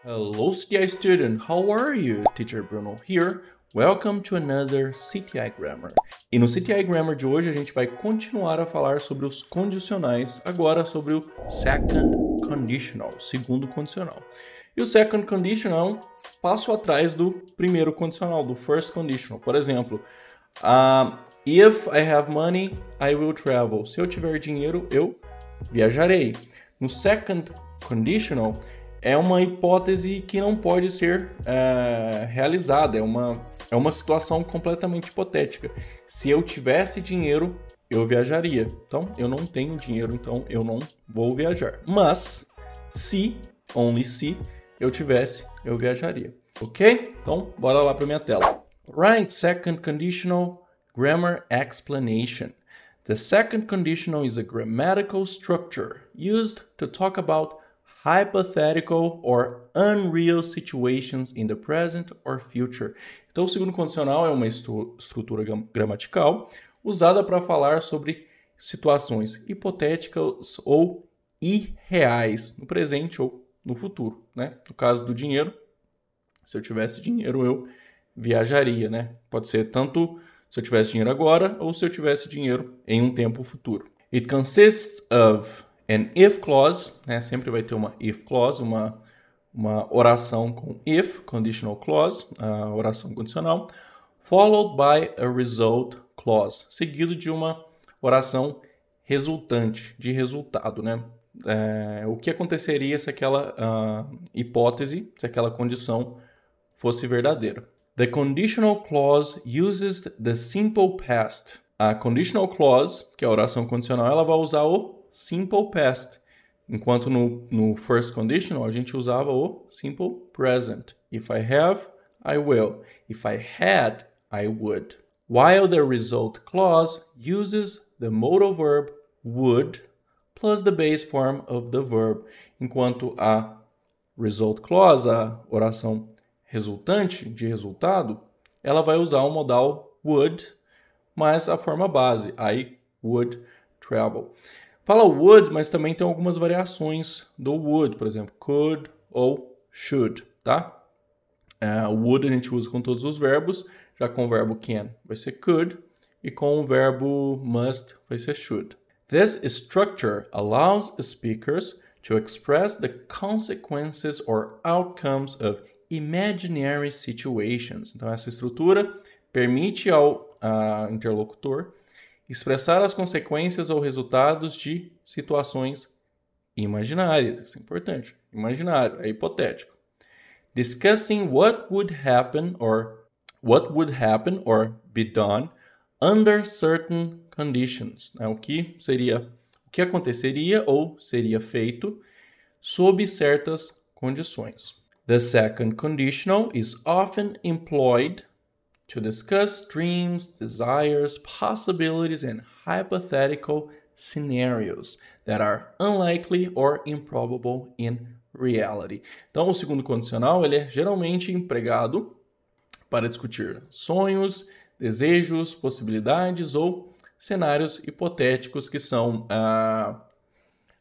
Hello CTI student, how are you? Teacher Bruno here. Welcome to another CTI Grammar. E no CTI Grammar de hoje a gente vai continuar a falar sobre os condicionais, agora sobre o second conditional, segundo condicional. E o second conditional é um passo atrás do primeiro condicional, do first conditional. Por exemplo, if I have money, I will travel. Se eu tiver dinheiro, eu viajarei. No second conditional, é uma hipótese que não pode ser realizada, é uma situação completamente hipotética. Se eu tivesse dinheiro, eu viajaria. Então, eu não tenho dinheiro, então eu não vou viajar. Mas, se, only se, eu tivesse, eu viajaria. Ok? Então, bora lá para minha tela. Right, second conditional, grammar explanation. The second conditional is a grammatical structure used to talk about hypothetical or unreal situations in the present or future. Então, o segundo condicional é uma estrutura gramatical usada para falar sobre situações hipotéticas ou irreais no presente ou no futuro, né? No caso do dinheiro, se eu tivesse dinheiro, eu viajaria, né? Pode ser tanto se eu tivesse dinheiro agora ou se eu tivesse dinheiro em um tempo futuro. It consists of an if clause, né? Sempre vai ter uma if clause, uma oração com if, conditional clause, a oração condicional, followed by a result clause, seguido de uma oração resultante, de resultado, né? O que aconteceria se aquela hipótese, se aquela condição fosse verdadeira. The conditional clause uses the simple past. A conditional clause, que é a oração condicional, ela vai usar o simple past, enquanto no first conditional a gente usava o simple present. If I have, I will. If I had, I would. While the result clause uses the modal verb would plus the base form of the verb. Enquanto a result clause, a oração resultante, de resultado, ela vai usar o modal would mais a forma base, I would travel. Fala would, mas também tem algumas variações do would, por exemplo, could ou should, tá? Would a gente usa com todos os verbos, já com o verbo can vai ser could, e com o verbo must vai ser should. This structure allows speakers to express the consequences or outcomes of imaginary situations. Então, essa estrutura permite ao interlocutor expressar as consequências ou resultados de situações imaginárias. Isso é importante. Imaginário, é hipotético. Discussing what would happen or be done under certain conditions. O que aconteceria ou seria feito sob certas condições. The second conditional is often employed to discuss dreams, desires, possibilities, and hypothetical scenarios that are unlikely or improbable in reality. Então, o segundo condicional ele é geralmente empregado para discutir sonhos, desejos, possibilidades ou cenários hipotéticos que são...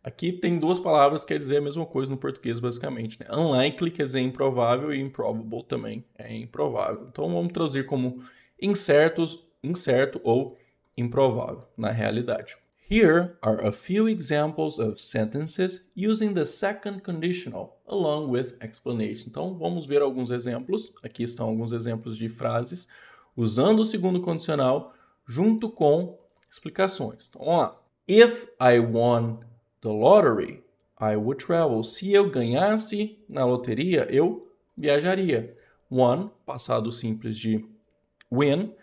Aqui tem duas palavras que quer dizer a mesma coisa no português, basicamente, né? Unlikely quer dizer improvável e improbable também é improvável. Então, vamos traduzir como incerto ou improvável na realidade. Here are a few examples of sentences using the second conditional, along with explanation. Então, vamos ver alguns exemplos. Aqui estão alguns exemplos de frases usando o segundo condicional junto com explicações. Então, vamos lá. If I won the lottery, I would travel. Se eu ganhasse na loteria, eu viajaria. Won, passado simples de win.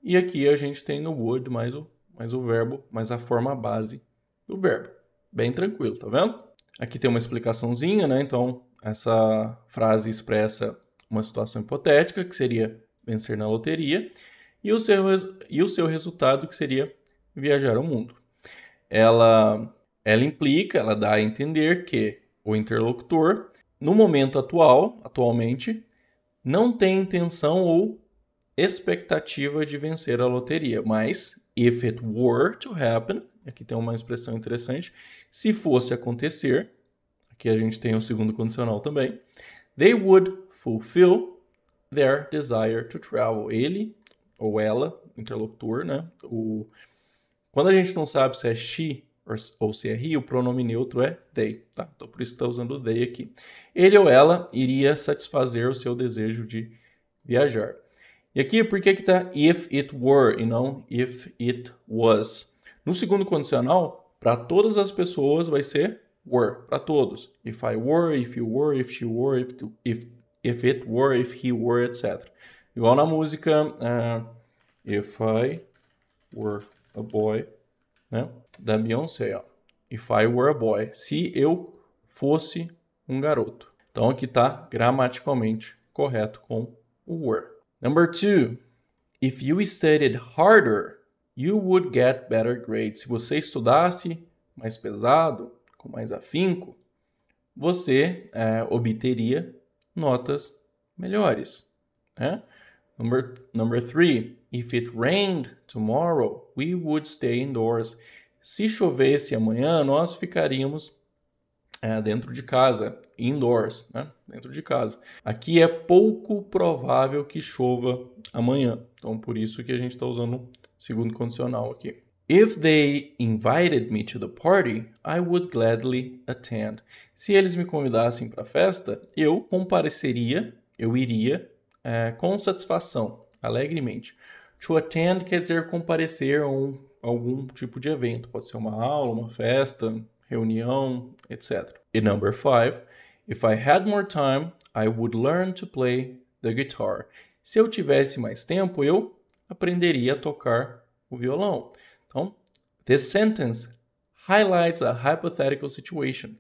E aqui a gente tem no would mais o verbo, mais a forma base do verbo. Bem tranquilo, tá vendo? Aqui tem uma explicaçãozinha, né? Então, essa frase expressa uma situação hipotética, que seria vencer na loteria, e o seu resultado, que seria viajar ao mundo. Ela implica, ela dá a entender que o interlocutor, no momento atualmente, não tem intenção ou expectativa de vencer a loteria. Mas, if it were to happen, aqui tem uma expressão interessante, se fosse acontecer, aqui a gente tem o segundo condicional também, They would fulfill their desire to travel. Ele ou ela, interlocutor, né? Quando a gente não sabe se é she ou se é he, o pronome neutro é they, tá? Então por isso está usando o they aqui. Ele ou ela iria satisfazer o seu desejo de viajar. E aqui, por que que tá if it were e não if it was? No segundo condicional, para todas as pessoas vai ser were, para todos. If I were, if you were, if she were, if it were, if he were, etc. Igual na música If I Were a Boy, né? Da Beyoncé, ó. If I were a boy. Se eu fosse um garoto. Então aqui tá gramaticalmente correto com o were. Number 2. If you studied harder, you would get better grades. Se você estudasse mais pesado, com mais afinco, você obteria notas melhores. Né? Number 3. If it rained tomorrow, we would stay indoors. Se chovesse amanhã, nós ficaríamos dentro de casa, indoors, né? Dentro de casa. Aqui é pouco provável que chova amanhã. Então, por isso que a gente está usando o segundo condicional aqui. If they invited me to the party, I would gladly attend. Se eles me convidassem para a festa, eu compareceria, eu iria com satisfação, alegremente. To attend quer dizer comparecer a algum tipo de evento. Pode ser uma aula, uma festa, reunião, etc. E number 5, if I had more time, I would learn to play the guitar. Se eu tivesse mais tempo, eu aprenderia a tocar o violão. Então, this sentence highlights a hypothetical situation,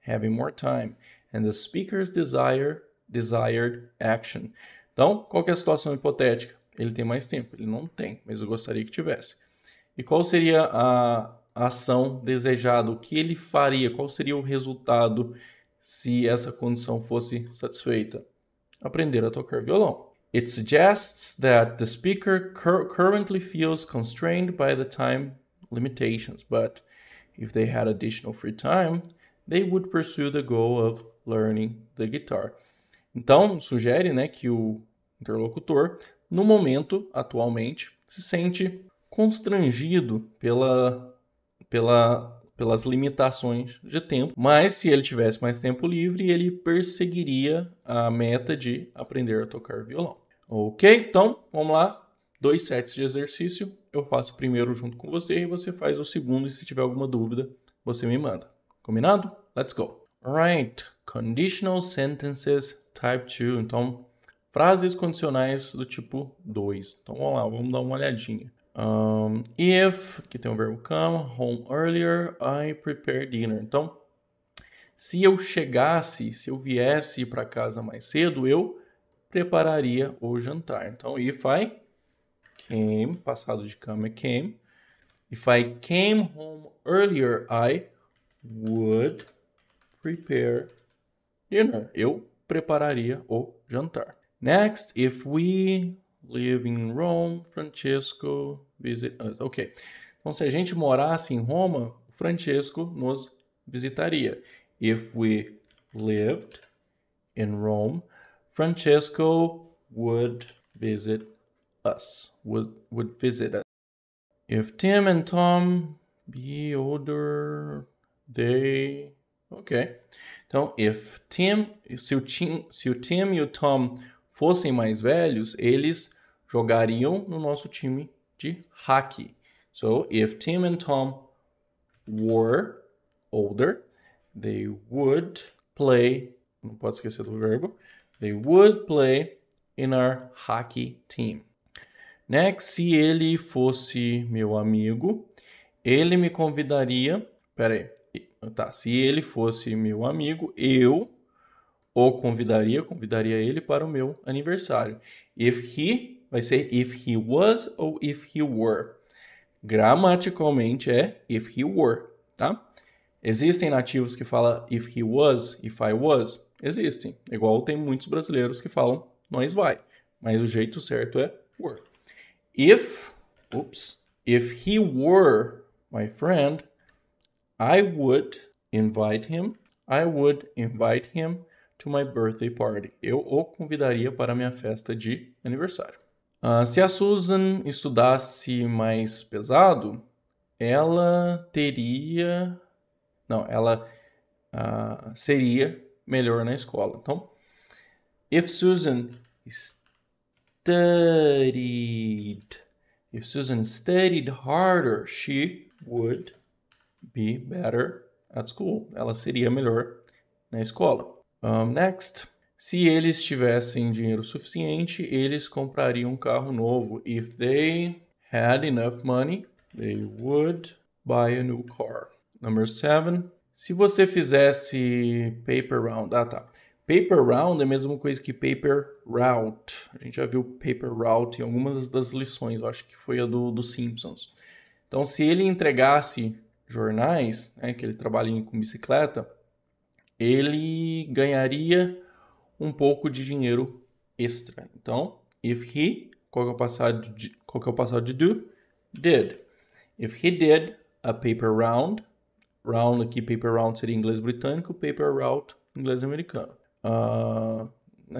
having more time, and the speaker's desired action. Então, qual que é a situação hipotética? Ele tem mais tempo, ele não tem, mas eu gostaria que tivesse. E qual seria a ação desejada? O que ele faria? Qual seria o resultado se essa condição fosse satisfeita? Aprender a tocar violão. It suggests that the speaker currently feels constrained by the time limitations, but if they had additional free time, they would pursue the goal of learning the guitar. Então, sugere, né, que o interlocutor, no momento, atualmente, se sente constrangido pelas limitações de tempo, mas se ele tivesse mais tempo livre, ele perseguiria a meta de aprender a tocar violão. Ok? Então, vamos lá. 2 sets de exercício. Eu faço o primeiro junto com você e você faz o segundo. E se tiver alguma dúvida, você me manda. Combinado? Let's go. Alright. Conditional sentences type 2. Então, frases condicionais do tipo 2. Então, vamos lá. Vamos dar uma olhadinha. If, que tem o verbo come, home earlier, I prepare dinner. Então, se eu viesse para casa mais cedo, eu prepararia o jantar. Então, if I came, passado de come é came. If I came home earlier, I would prepare dinner. Eu prepararia o jantar. Next, if we live in Rome, Francesco visit us. Ok. Então, se a gente morasse em Roma, Francesco nos visitaria. If we lived in Rome, Francesco would visit us. Would visit us. If Tim and Tom be older, they... Ok. Então, se o Tim e o Tom fossem mais velhos, eles jogariam no nosso time de hockey. So, if Tim and Tom were older, they would play, não pode esquecer do verbo, they would play in our hockey team. Next, se ele fosse meu amigo, ele me convidaria, se ele fosse meu amigo, eu o convidaria ele para o meu aniversário. If he, vai ser if he was ou if he were. Gramaticalmente é if he were, tá? Existem nativos que falam if he was, if I was? Existem. Igual tem muitos brasileiros que falam nós vai. Mas o jeito certo é were. If he were my friend, I would invite him to my birthday party. Eu o convidaria para a minha festa de aniversário. Se a Susan estudasse mais pesado, ela teria... Não, ela seria melhor na escola. Então, if Susan studied harder, she would be better at school. Ela seria melhor na escola. Next. Se eles tivessem dinheiro suficiente, eles comprariam um carro novo. If they had enough money, they would buy a new car. Number 7. Se você fizesse paper round... Paper round é a mesma coisa que paper route. A gente já viu paper route em algumas das lições. Eu acho que foi a do Simpsons. Então, se ele entregasse jornais, né, que ele trabalha com bicicleta, ele ganharia um pouco de dinheiro extra. Então, if he, qual que é o passado de do? Did. If he did a paper round, round aqui, paper round seria em inglês britânico, paper route em inglês americano.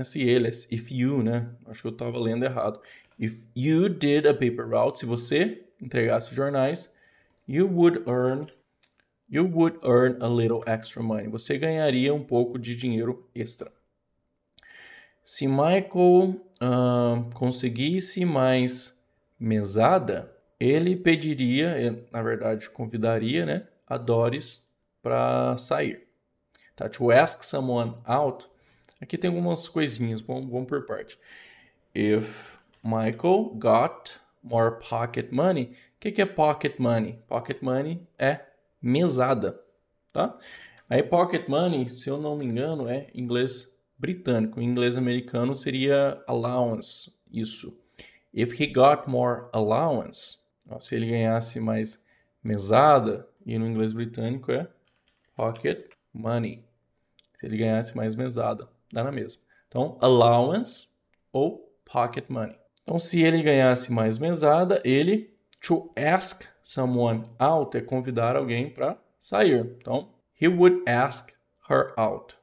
Se ele, if you, né? Acho que eu estava lendo errado. If you did a paper route, se você entregasse jornais, you would earn a little extra money. Você ganharia um pouco de dinheiro extra. Se Michael conseguisse mais mesada, ele pediria, na verdade, convidaria, né, a Doris para sair. Tá? To ask someone out, aqui tem algumas coisinhas, vamos por parte. If Michael got more pocket money, o que é pocket money? Pocket money é mesada, tá? Aí pocket money, se eu não me engano, é inglês britânico. Em inglês americano seria allowance, isso. If he got more allowance, se ele ganhasse mais mesada, e no inglês britânico é pocket money. Se ele ganhasse mais mesada, dá na mesma. Então, allowance ou pocket money. Então, se ele ganhasse mais mesada, ele, to ask someone out, é convidar alguém para sair. Então, he would ask her out.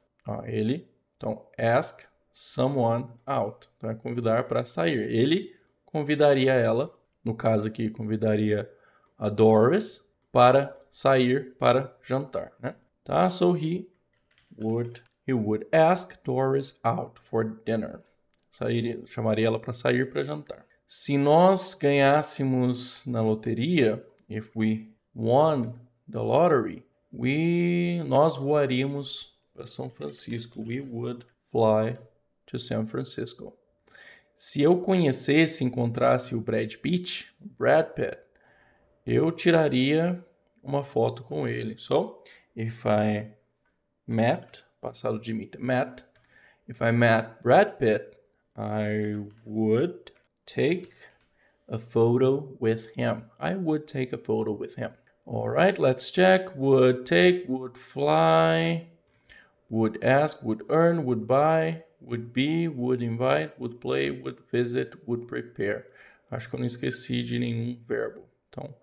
Então, ask someone out. Então, é convidar para sair. Ele convidaria ela, no caso aqui, convidaria a Doris para sair para jantar, né? Tá? So, he would ask Doris out for dinner. Chamaria ela para sair para jantar. Se nós ganhássemos na loteria, if we won the lottery, nós voaríamos para São Francisco. We would fly to San Francisco. Se eu encontrasse o Brad Pitt, eu tiraria uma foto com ele. So, if I met, passado de meet, if I met Brad Pitt, I would take a photo with him. All right, let's check. Would take, would fly, would ask, would earn, would buy, would be, would invite, would play, would visit, would prepare. Acho que eu não esqueci de nenhum verbo. Então,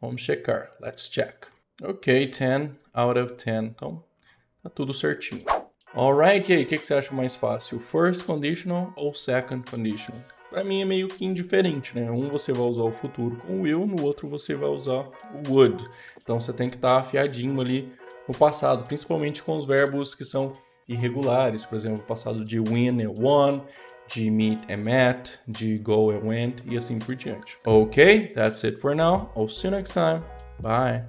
vamos checar. Let's check. Ok, 10 out of 10. Então, tá tudo certinho. Alright, e aí, o que você acha mais fácil? First conditional ou second conditional? Para mim é meio que indiferente, né? Um você vai usar o futuro com o will, no outro você vai usar o would. Então você tem que estar afiadinho ali no passado, principalmente com os verbos que são irregulares. Por exemplo, o passado de win é won, de meet é met, de go é went e assim por diante. Ok, that's it for now. I'll see you next time. Bye.